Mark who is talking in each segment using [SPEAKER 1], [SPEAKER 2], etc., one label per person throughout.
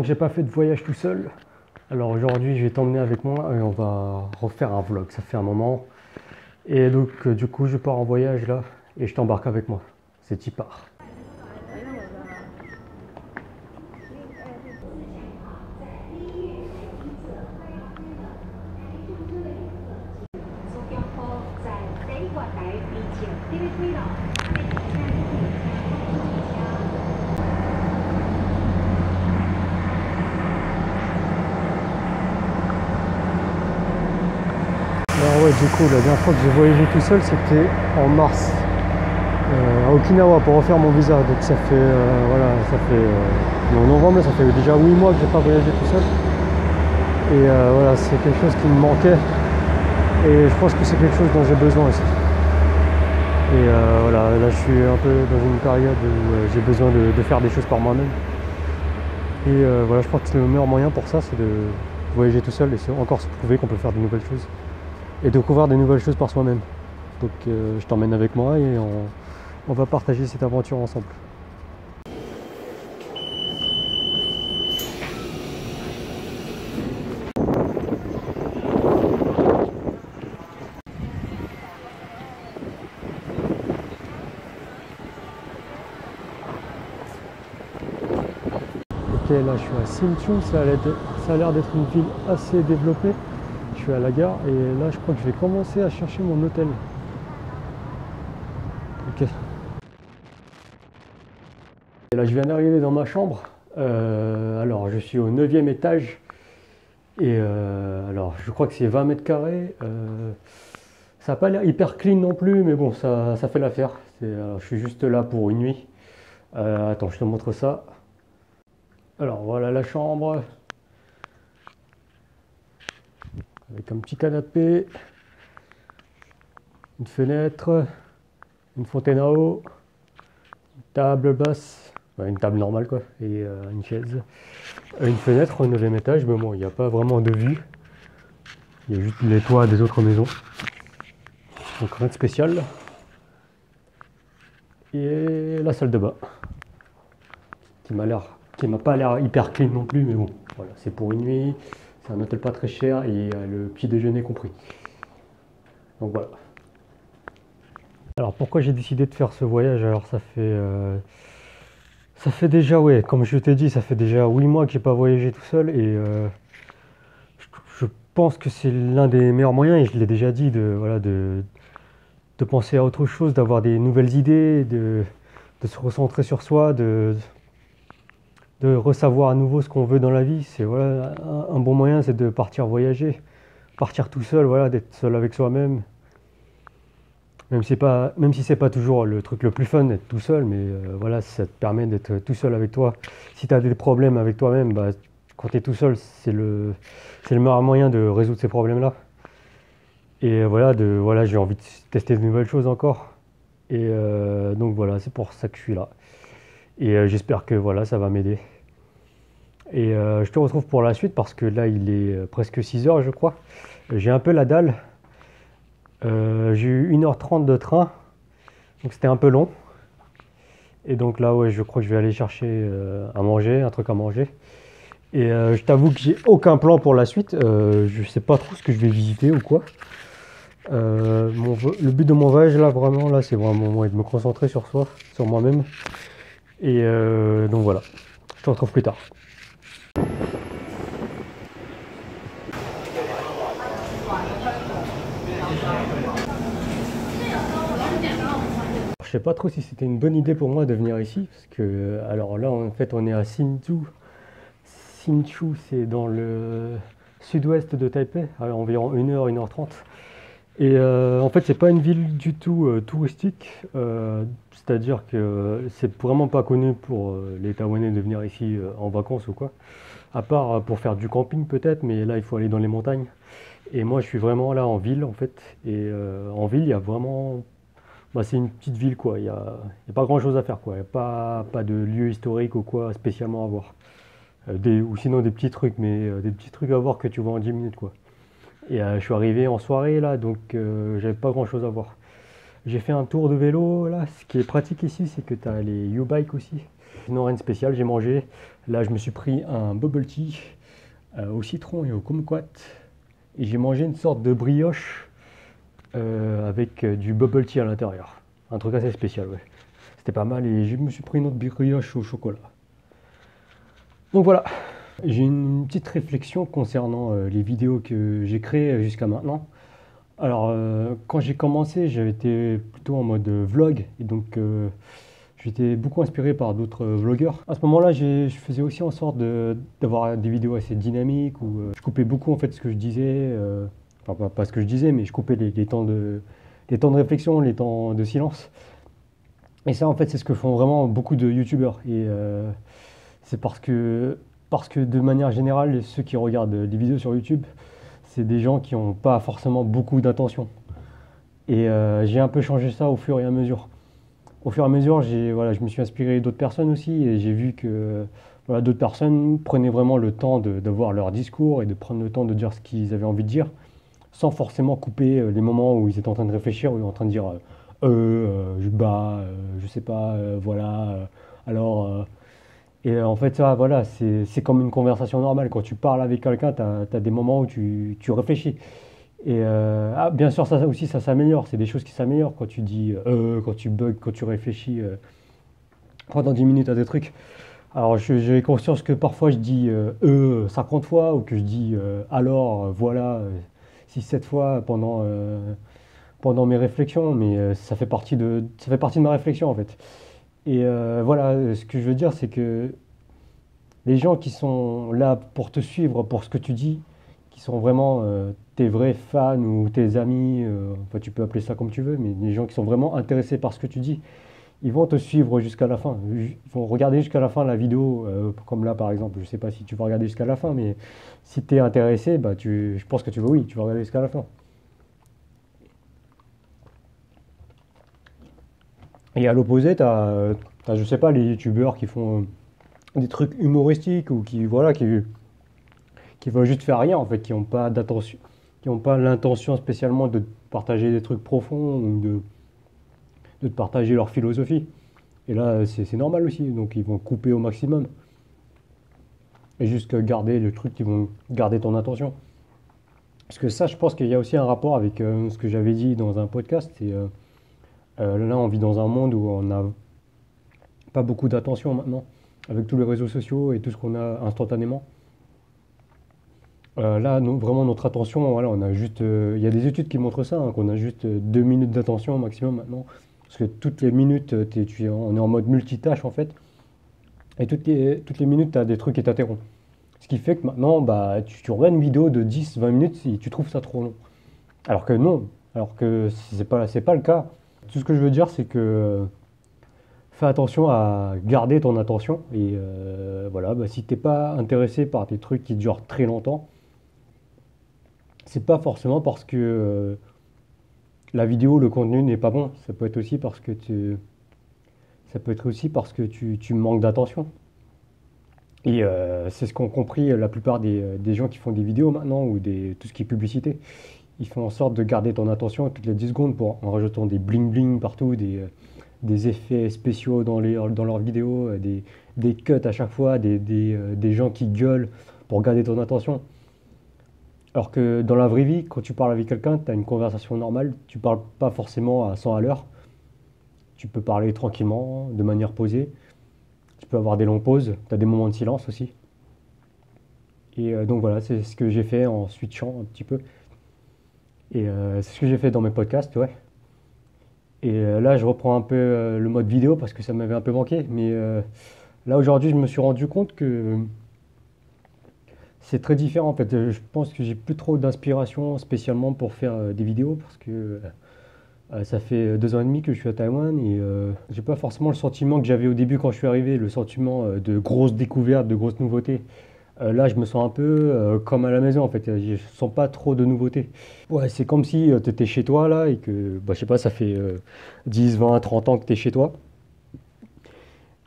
[SPEAKER 1] longtemps que j'ai pas fait de voyage tout seul. Alors aujourd'hui, je vais t'emmener avec moi et on va refaire un vlog. Ça fait un moment. Et donc, du coup, je pars en voyage là et je t'embarque avec moi. C'est y part. Alors ouais, du coup, la dernière fois que j'ai voyagé tout seul, c'était en mars à Okinawa pour refaire mon visa. Donc ça fait, voilà, ça fait en novembre, ça fait déjà 8 mois que j'ai pas voyagé tout seul. Et voilà, c'est quelque chose qui me manquait. Et je pense que c'est quelque chose dont j'ai besoin aussi. Et voilà, là je suis un peu dans une période où j'ai besoin de faire des choses par moi-même. Et voilà, je crois que le meilleur moyen pour ça, c'est de voyager tout seul et encore se prouver qu'on peut faire de nouvelles choses. Et découvrir des nouvelles choses par soi-même. Donc je t'emmène avec moi et on va partager cette aventure ensemble. Ok, là je suis à Sinchon, ça a l'air d'être une ville assez développée. Je suis à la gare et là je crois que je vais commencer à chercher mon hôtel. Ok. Et là je viens d'arriver dans ma chambre. Alors je suis au 9e étage. Et alors je crois que c'est 20 mètres carrés. Ça n'a pas l'air hyper clean non plus, mais bon, ça fait l'affaire. Je suis juste là pour une nuit. Attends, je te montre ça. Alors voilà la chambre. Avec un petit canapé. Une fenêtre. Une fontaine à eau. Une table basse. Une table normale quoi. Et une chaise. Une fenêtre au 9e étage, mais bon, il n'y a pas vraiment de vue. Il y a juste les toits des autres maisons. Donc rien de spécial. Et la salle de bain. Qui m'a pas l'air hyper clean non plus, mais bon, voilà, c'est pour une nuit, c'est un hôtel pas très cher et le petit déjeuner compris. Donc voilà. Alors pourquoi j'ai décidé de faire ce voyage? Alors ça fait déjà, ouais, comme je t'ai dit, ça fait déjà 8 mois que j'ai pas voyagé tout seul et je pense que c'est l'un des meilleurs moyens, et je l'ai déjà dit, de penser à autre chose, d'avoir des nouvelles idées, de se recentrer sur soi, de ressavoir à nouveau ce qu'on veut dans la vie. C'est voilà, un bon moyen, c'est de partir voyager, partir tout seul, voilà, d'être seul avec soi-même. Même si c'est pas toujours le truc le plus fun d'être tout seul, mais voilà, ça te permet d'être tout seul avec toi. Si tu as des problèmes avec toi-même, bah, quand tu es tout seul, c'est le meilleur moyen de résoudre ces problèmes-là. Et voilà, j'ai envie de tester de nouvelles choses encore. Et donc voilà, c'est pour ça que je suis là. Et j'espère que voilà, ça va m'aider. Et je te retrouve pour la suite parce que là il est presque 6 heures je crois. J'ai un peu la dalle. J'ai eu 1h30 de train. Donc c'était un peu long. Et donc là ouais, je crois que je vais aller chercher à manger, un truc à manger. Et je t'avoue que j'ai aucun plan pour la suite. Je sais pas trop ce que je vais visiter ou quoi. Le but de mon voyage là vraiment là c'est vraiment de me concentrer sur moi-même. Et donc voilà. Je te retrouve plus tard. Je sais pas trop si c'était une bonne idée pour moi de venir ici, parce que, alors là, en fait, on est à Hsinchu. Hsinchu, c'est dans le sud-ouest de Taipei, à environ 1h, 1h30. Et en fait, c'est pas une ville du tout touristique, c'est-à-dire que c'est vraiment pas connu pour les Taïwanais de venir ici en vacances ou quoi. À part pour faire du camping peut-être, mais là, il faut aller dans les montagnes. Et moi, je suis vraiment là en ville, en fait. Et en ville, il y a vraiment... Bah, c'est une petite ville quoi, il y a pas grand chose à faire quoi, il n'y a pas de lieu historique ou quoi spécialement à voir. Ou sinon des petits trucs, mais des petits trucs à voir que tu vois en 10 minutes quoi. Et je suis arrivé en soirée là, donc j'avais pas grand chose à voir. J'ai fait un tour de vélo là, ce qui est pratique ici c'est que tu as les U-bike aussi. Non, rien de spécial, j'ai mangé. Là, je me suis pris un bubble tea au citron et au kumquat. Et j'ai mangé une sorte de brioche avec du bubble tea à l'intérieur. Un truc assez spécial, ouais. C'était pas mal et je me suis pris une autre brioche au chocolat. Donc voilà, j'ai une petite réflexion concernant les vidéos que j'ai créées jusqu'à maintenant. Alors, quand j'ai commencé, j'avais été plutôt en mode vlog et donc j'étais beaucoup inspiré par d'autres vlogueurs. À ce moment-là, je faisais aussi en sorte d'avoir des vidéos assez dynamiques où je coupais beaucoup en fait ce que je disais. Enfin, pas ce que je disais, mais je coupais les temps de réflexion, les temps de silence. Et ça, en fait, c'est ce que font vraiment beaucoup de youtubeurs. Et c'est parce que de manière générale, ceux qui regardent les vidéos sur YouTube, c'est des gens qui n'ont pas forcément beaucoup d'attention. Et j'ai un peu changé ça au fur et à mesure. Au fur et à mesure, voilà, je me suis inspiré d'autres personnes aussi et j'ai vu que voilà, d'autres personnes prenaient vraiment le temps de voir leur discours et de prendre le temps de dire ce qu'ils avaient envie de dire, sans forcément couper les moments où ils étaient en train de réfléchir ou en train de dire je sais pas, voilà, alors. Et en fait, ça, voilà, c'est comme une conversation normale. Quand tu parles avec quelqu'un, tu as des moments où tu réfléchis. Et bien sûr, ça aussi, ça s'améliore. C'est des choses qui s'améliorent quand tu dis, quand tu bugs, quand tu réfléchis pendant 10 minutes à des trucs. Alors, j'ai conscience que parfois je dis 50 fois ou que je dis alors, voilà, 6-7 fois pendant mes réflexions, mais ça fait partie de ma réflexion en fait. Et voilà, ce que je veux dire, c'est que les gens qui sont là pour te suivre, pour ce que tu dis, qui sont vraiment tes vrais fans ou tes amis, enfin, tu peux appeler ça comme tu veux, mais les gens qui sont vraiment intéressés par ce que tu dis, ils vont te suivre jusqu'à la fin. Ils vont regarder jusqu'à la fin la vidéo, comme là par exemple. Je sais pas si tu vas regarder jusqu'à la fin, mais si tu es intéressé, bah, je pense que oui, tu vas regarder jusqu'à la fin. Et à l'opposé, je sais pas, les youtubeurs qui font des trucs humoristiques ou qui veulent juste faire rien en fait, qui n'ont pas d'attention, qui n'ont pas l'intention spécialement de partager des trucs profonds ou de te partager leur philosophie. Et là, c'est normal aussi, donc ils vont couper au maximum. Et juste garder le truc, ils vont garder ton attention. Parce que ça, je pense qu'il y a aussi un rapport avec ce que j'avais dit dans un podcast. Et là, on vit dans un monde où on n'a pas beaucoup d'attention maintenant, avec tous les réseaux sociaux et tout ce qu'on a instantanément. Là, vraiment, notre attention, voilà, on a juste. Il y a des études qui montrent ça, hein, qu'on a juste 2 minutes d'attention au maximum maintenant. Parce que toutes les minutes, on est en mode multitâche en fait. Et toutes les minutes, tu as des trucs qui t'interrompent. Ce qui fait que maintenant, bah, tu regardes une vidéo de 10-20 minutes si tu trouves ça trop long. Alors que non, alors que c'est pas le cas. Tout ce que je veux dire, c'est que fais attention à garder ton attention. Et voilà, bah, si t'es pas intéressé par des trucs qui durent très longtemps, c'est pas forcément parce que la vidéo, le contenu n'est pas bon. Ça peut être aussi parce que tu manques d'attention. Et c'est ce qu'ont compris la plupart des gens qui font des vidéos maintenant ou tout ce qui est publicité. Ils font en sorte de garder ton attention toutes les 10 secondes en rajoutant des bling bling partout, des effets spéciaux dans leurs vidéos, des cuts à chaque fois, des gens qui gueulent pour garder ton attention. Alors que dans la vraie vie, quand tu parles avec quelqu'un, tu as une conversation normale, tu parles pas forcément à 100 à l'heure. Tu peux parler tranquillement, de manière posée. Tu peux avoir des longues pauses, tu as des moments de silence aussi. Et donc voilà, c'est ce que j'ai fait en switchant un petit peu. Et c'est ce que j'ai fait dans mes podcasts, ouais. Et là, je reprends un peu le mode vidéo parce que ça m'avait un peu manqué. Mais là, aujourd'hui, je me suis rendu compte que c'est très différent en fait. Je pense que j'ai plus trop d'inspiration spécialement pour faire des vidéos parce que ça fait 2 ans et demi que je suis à Taïwan et j'ai pas forcément le sentiment que j'avais au début quand je suis arrivé, le sentiment de grosses découvertes, de grosses nouveautés. Là, je me sens un peu comme à la maison en fait. Je sens pas trop de nouveautés. Ouais, c'est comme si tu étais chez toi là et que, bah, je sais pas, ça fait 10, 20, 30 ans que tu es chez toi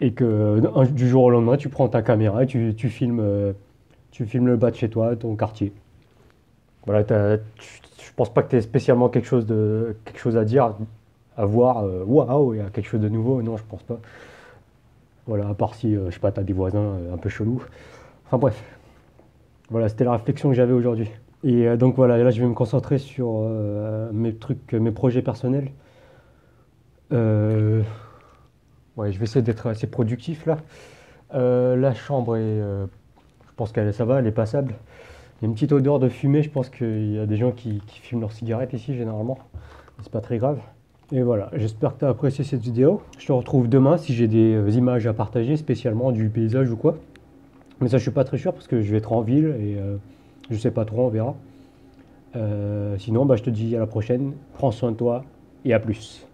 [SPEAKER 1] et que du jour au lendemain, tu prends ta caméra et tu filmes le bas de chez toi, ton quartier. Voilà, je pense pas que tu aies spécialement quelque chose à dire, à voir, waouh, il y a quelque chose de nouveau. Non, je pense pas. Voilà, à part si, je sais pas, t'as des voisins un peu chelous. Enfin bref, voilà, c'était la réflexion que j'avais aujourd'hui. Et donc voilà, là je vais me concentrer sur mes trucs, mes projets personnels. Euh, ouais, je vais essayer d'être assez productif là. La chambre je pense qu'elle ça va, elle est passable. Il y a une petite odeur de fumée, je pense qu'il y a des gens qui fument leurs cigarettes ici généralement. C'est pas très grave. Et voilà, j'espère que tu as apprécié cette vidéo. Je te retrouve demain si j'ai des images à partager, spécialement du paysage ou quoi. Mais ça, je suis pas très sûr parce que je vais être en ville et je sais pas trop, on verra. Sinon, bah, je te dis à la prochaine. Prends soin de toi et à plus.